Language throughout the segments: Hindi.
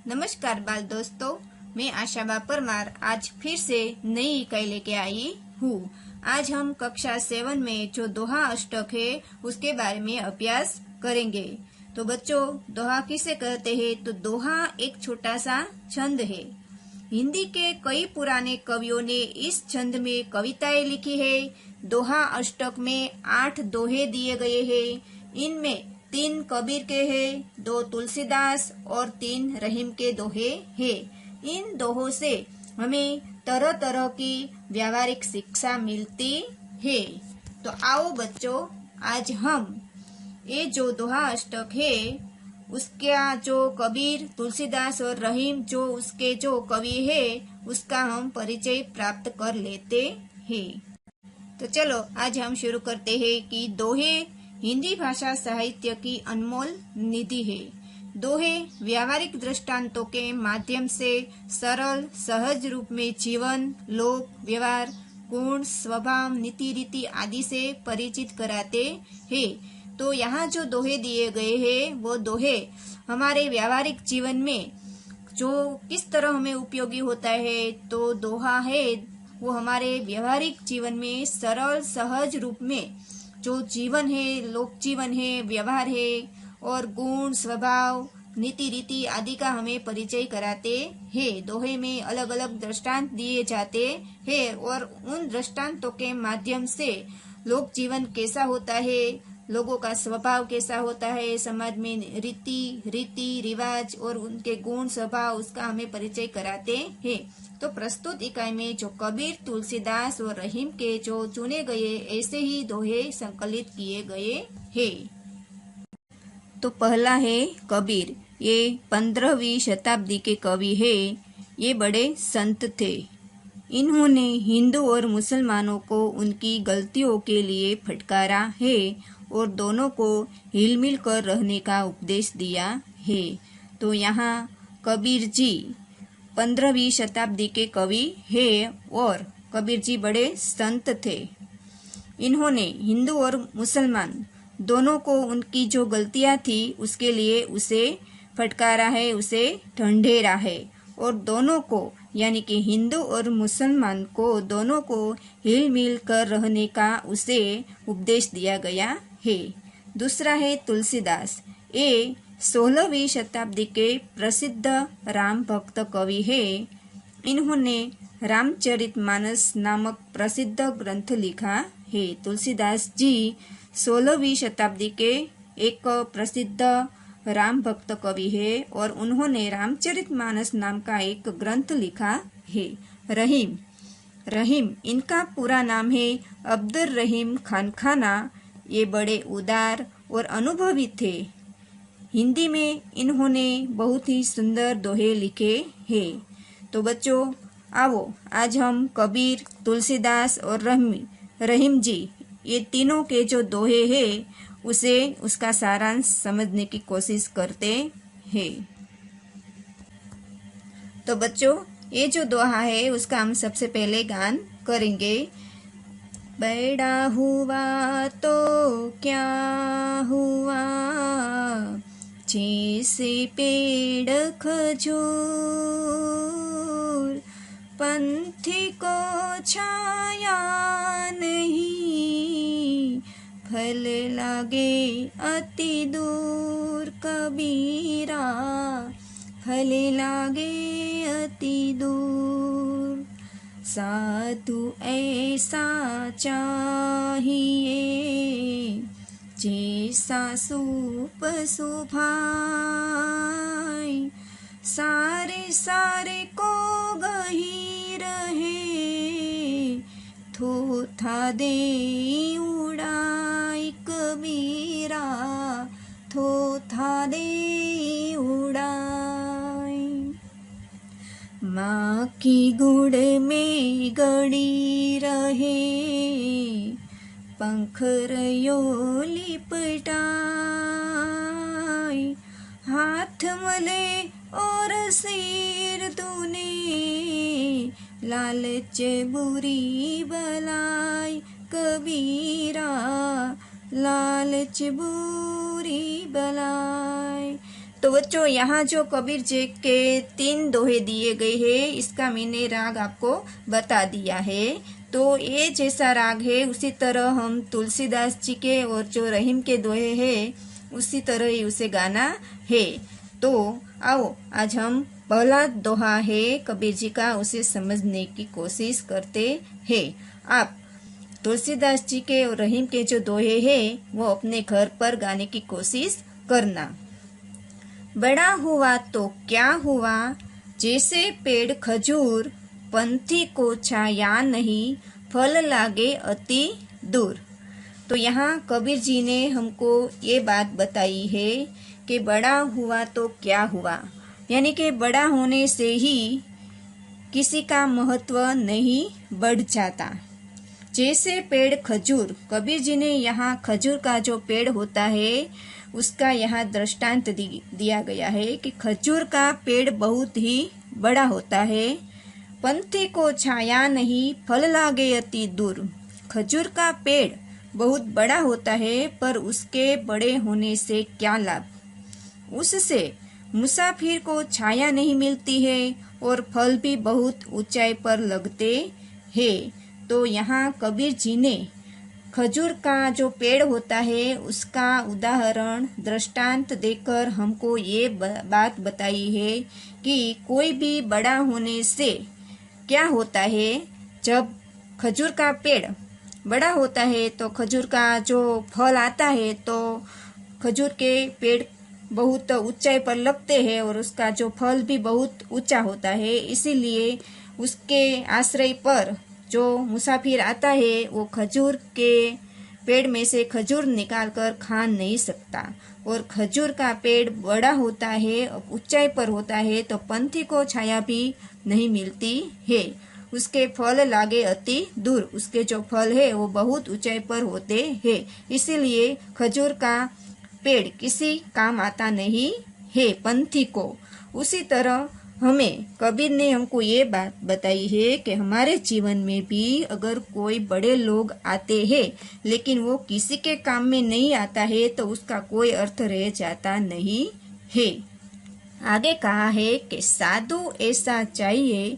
नमस्कार बाल दोस्तों, मैं आशाबा परमार आज फिर से नई इकाई लेके आई हूँ। आज हम कक्षा 7 में जो दोहा अष्टक है उसके बारे में अभ्यास करेंगे। तो बच्चों, दोहा किसे कहते हैं? तो दोहा एक छोटा सा छंद है। हिंदी के कई पुराने कवियों ने इस छंद में कविताएं लिखी है। दोहा अष्टक में 8 दोहे दिए गए हैं। इनमें 3 कबीर के हैं, 2 तुलसीदास और 3 रहीम के दोहे हैं। इन दोहों से हमें तरह तरह की व्यावहारिक शिक्षा मिलती है। तो आओ बच्चों, आज हम ये जो दोहा अष्टक है उसका जो कबीर, तुलसीदास और रहीम जो उसके जो कवि है उसका हम परिचय प्राप्त कर लेते हैं। तो चलो आज हम शुरू करते हैं कि दोहे हिंदी भाषा साहित्य की अनमोल निधि है। दोहे व्यावहारिक दृष्टांतों के माध्यम से सरल सहज रूप में जीवन, लोक व्यवहार, गुण, स्वभाव, नीति रीति आदि से परिचित कराते हैं। तो यहाँ जो दोहे दिए गए हैं वो दोहे हमारे व्यावहारिक जीवन में जो किस तरह हमें उपयोगी होता है, तो दोहा है वो हमारे व्यावहारिक जीवन में सरल सहज रूप में जो जीवन है, लोक जीवन है, व्यवहार है और गुण, स्वभाव, नीति रीति आदि का हमें परिचय कराते हैं। दोहे में अलग अलग दृष्टांत दिए जाते हैं और उन दृष्टांतों के माध्यम से लोक जीवन कैसा होता है, लोगों का स्वभाव कैसा होता है, समाज में रीति रिवाज और उनके गुण स्वभाव उसका हमें परिचय कराते हैं। तो प्रस्तुत इकाई में जो कबीर, तुलसीदास और रहीम के जो चुने गए ऐसे ही दोहे संकलित किए गए हैं। तो पहला है कबीर। ये 15वीं शताब्दी के कवि है। ये बड़े संत थे। इन्होंने हिंदू और मुसलमानों को उनकी गलतियों के लिए फटकारा है और दोनों को हिलमिल कर रहने का उपदेश दिया है। तो यहाँ कबीर जी 15वीं शताब्दी के कवि है और कबीर जी बड़े संत थे। इन्होंने हिंदू और मुसलमान दोनों को उनकी जो गलतियां थी उसके लिए उसे फटकारा है, उसे ढंढेरा है और दोनों को यानी कि हिंदू और मुसलमान को दोनों को हिल मिल कर रहने का उसे उपदेश दिया गया है। दूसरा है तुलसीदास। ये 16वीं शताब्दी के प्रसिद्ध राम भक्त कवि है। इन्होंने रामचरितमानस नामक प्रसिद्ध ग्रंथ लिखा है। तुलसीदास जी 16वीं शताब्दी के एक प्रसिद्ध राम भक्त कवि है और उन्होंने रामचरितमानस नाम का एक ग्रंथ लिखा है। रहीम इनका पूरा नाम है अब्दुल रहीम खानखाना। ये बड़े उदार और अनुभवी थे। हिंदी में इन्होंने बहुत ही सुंदर दोहे लिखे हैं। तो बच्चों आओ आज हम कबीर, तुलसीदास और रहीम जी ये तीनों के जो दोहे हैं उसका सारांश समझने की कोशिश करते हैं। तो बच्चों ये जो दोहा है उसका हम सबसे पहले गान करेंगे। बड़ा हुआ तो क्या हुआ, जैसे पेड़ खजूर, पंथी को छाया नहीं, फल लागे अति दूर। कबीरा फल लागे अति दूर। साधु ऐसा चाहिए, जैसा सूप सुभाए, सारे को गही रहे, थोथा दे उड़ाई। कबीरा थोथा दे उड़ाई। माँ की गुड़ में गड़ी रहे, पंखरियो लिपटाई, हाथ मले और सिर तूने, लालच बुरी बलाई। कबीरा लालच बुरी बलाई। तो बच्चों यहाँ जो कबीर जी के 3 दोहे दिए गए हैं, इसका मैंने राग आपको बता दिया है। तो ये जैसा राग है उसी तरह हम तुलसीदास जी के और जो रहीम के दोहे हैं उसी तरह ही उसे गाना है। तो आओ आज हम पहला दोहा है कबीर जी का, उसे समझने की कोशिश करते हैं। आप तुलसीदास जी के और रहीम के जो दोहे हैं वो अपने घर पर गाने की कोशिश करना। बड़ा हुआ तो क्या हुआ, जैसे पेड़ खजूर, पंथी को छाया नहीं, फल लागे अति दूर। तो यहाँ कबीर जी ने हमको ये बात बताई है कि बड़ा हुआ तो क्या हुआ, यानी कि बड़ा होने से ही किसी का महत्व नहीं बढ़ जाता। जैसे पेड़ खजूर, कबीर जी ने यहाँ खजूर का जो पेड़ होता है उसका यहाँ दृष्टांत दिया गया है कि खजूर का पेड़ बहुत ही बड़ा होता है। पंथी को छाया नहीं, फल लागे अति दूर। खजूर का पेड़ बहुत बड़ा होता है पर उसके बड़े होने से क्या लाभ, उससे मुसाफिर को छाया नहीं मिलती है और फल भी बहुत ऊंचाई पर लगते हैं। तो यहाँ कबीर जी ने खजूर का जो पेड़ होता है उसका उदाहरण दृष्टांत देकर हमको ये बात बताई है कि कोई भी बड़ा होने से क्या होता है। जब खजूर का पेड़ बड़ा होता है तो खजूर का जो फल आता है तो खजूर के पेड़ बहुत ऊंचाई पर लगते हैं और उसका जो फल भी बहुत ऊंचा होता है, इसीलिए उसके आश्रय पर जो मुसाफिर आता है वो खजूर के पेड़ में से खजूर निकालकर खा नहीं सकता। और खजूर का पेड़ बड़ा होता है, ऊंचाई पर होता है, तो पंथी को छाया भी नहीं मिलती है। उसके फल लागे अति दूर, उसके जो फल है वो बहुत ऊंचाई पर होते हैं, इसीलिए खजूर का पेड़ किसी काम आता नहीं है पंथी को। उसी तरह हमें कबीर ने हमको ये बात बताई है कि हमारे जीवन में भी अगर कोई बड़े लोग आते हैं लेकिन वो किसी के काम में नहीं आता है तो उसका कोई अर्थ रह जाता नहीं है। आगे कहा है कि साधु ऐसा चाहिए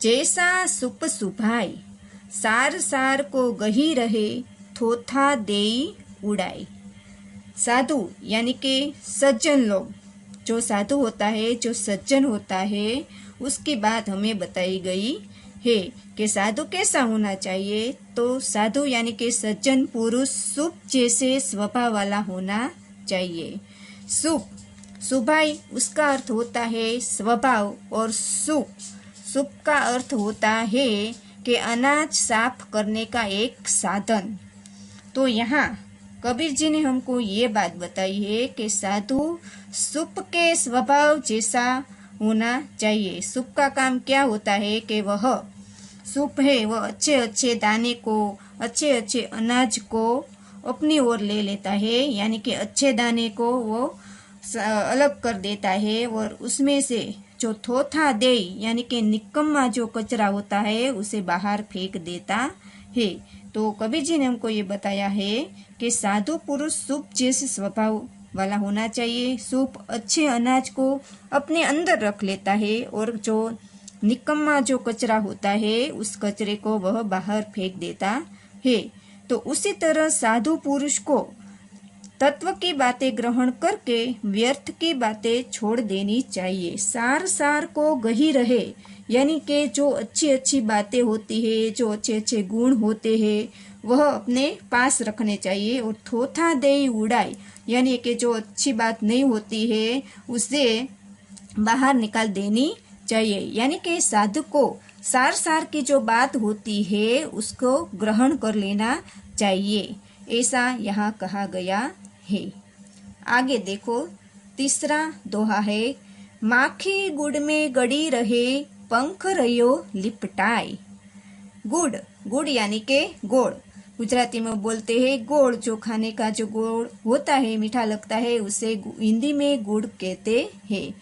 जैसा सुप सुभाई, सार सार को गही रहे, थोथा देई उड़ाई। साधु यानी कि सज्जन लोग, जो साधु होता है, जो सज्जन होता है, उसकी बात हमें बताई गई है कि साधु कैसा होना चाहिए। तो साधु यानी कि सज्जन पुरुष सुप जैसे स्वभाव वाला होना चाहिए। सुप, सुभाई उसका अर्थ होता है स्वभाव, और सुप का अर्थ होता है कि अनाज साफ करने का एक साधन। तो यहाँ कबीर जी ने हमको ये बात बताई है कि साधु सुप के स्वभाव जैसा होना चाहिए। सुप का काम क्या होता है कि वह सुप है वह अच्छे अच्छे दाने को, अच्छे अच्छे अनाज को अपनी ओर ले लेता है, यानी कि अच्छे दाने को वो अलग कर देता है और उसमें से जो थोथा दे यानी कि निकम्मा जो कचरा होता है उसे बाहर फेंक देता है। तो कबीर जी ने हमको ये बताया है कि साधु पुरुष सुप जैसे स्वभाव वाला होना चाहिए। सुप अच्छे अनाज को अपने अंदर रख लेता है और जो निकम्मा जो कचरा होता है उस कचरे को वह बाहर फेंक देता है। तो उसी तरह साधु पुरुष को तत्व की बातें ग्रहण करके व्यर्थ की बातें छोड़ देनी चाहिए। सार सार को गही रहे, यानी कि जो अच्छी अच्छी बातें होती है, जो अच्छे अच्छे गुण होते हैं वह अपने पास रखने चाहिए। और थोथा दे उड़ाई, यानी कि जो अच्छी बात नहीं होती है उसे बाहर निकाल देनी चाहिए। यानी कि साधु को सार सार की जो बात होती है उसको ग्रहण कर लेना चाहिए, ऐसा यहाँ कहा गया है। आगे देखो, तीसरा दोहा है, माखी गुड़ में गड़ी रहे, पंख रयो लिपटाई। गुड़, गुड़ यानी के गोड़, गुजराती में बोलते हैं गोड़, जो खाने का जो गोड़ होता है मीठा लगता है उसे हिंदी में गुड़ कहते हैं।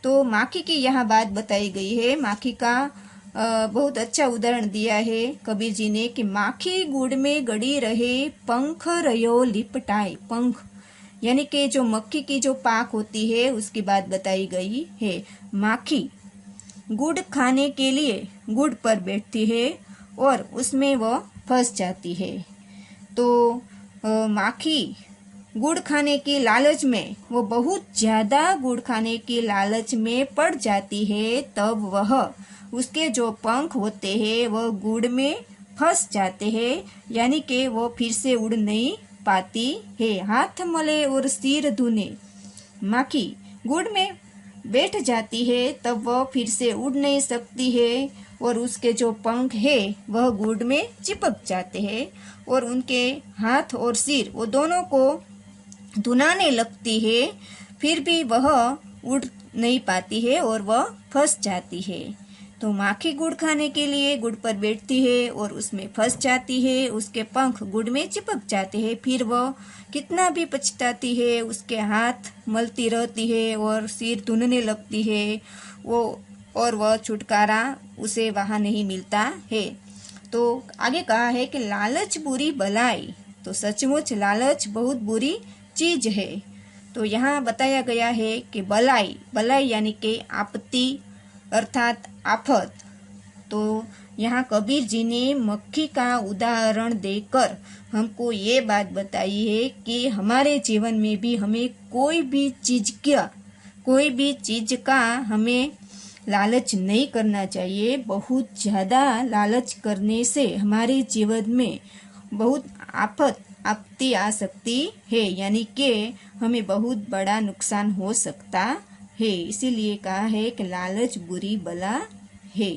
तो माखी की यहाँ बात बताई गई है। माखी का बहुत अच्छा उदाहरण दिया है कबीर जी ने कि माखी गुड़ में गड़ी रहे, पंख रयो लिपटाए। पंख यानी कि जो मक्खी की जो पाक होती है उसकी बात बताई गई है। माखी गुड़ खाने के लिए गुड़ पर बैठती है और उसमें वह फंस जाती है। तो माखी गुड़ खाने की लालच में, वो बहुत ज्यादा गुड़ खाने की लालच में पड़ जाती है, तब वह उसके जो पंख होते हैं वह गुड़ में फंस जाते हैं, यानी कि वो फिर से उड़ नहीं पाती है। हाथ मले और सिर धुने माखी गुड़ में बैठ जाती है, तब वह फिर से उड़ नहीं सकती है और उसके जो पंख है वह गुड़ में चिपक जाते हैं और उनके हाथ और सिर वो दोनों को धुनाने लगती है, फिर भी वह उड़ नहीं पाती है और वह फंस जाती है। तो माखी गुड़ खाने के लिए गुड़ पर बैठती है और उसमें फंस जाती है, उसके पंख गुड़ में चिपक जाते हैं, फिर वह कितना भी पछताती है, उसके हाथ मलती रहती है और सिर धुनने लगती है और वह छुटकारा उसे वहाँ नहीं मिलता है। तो आगे कहा है कि लालच बुरी बलाई, तो सचमुच लालच बहुत बुरी चीज है। तो यहाँ बताया गया है कि बलाई, बलाई यानी कि आपत्ति अर्थात आफत। तो यहाँ कबीर जी ने मक्खी का उदाहरण देकर हमको ये बात बताई है कि हमारे जीवन में भी हमें कोई भी चीज का हमें लालच नहीं करना चाहिए। बहुत ज़्यादा लालच करने से हमारे जीवन में बहुत आपत्ति आ सकती है, यानी कि हमें बहुत बड़ा नुकसान हो सकता है। इसीलिए कहा है कि लालच बुरी बला है।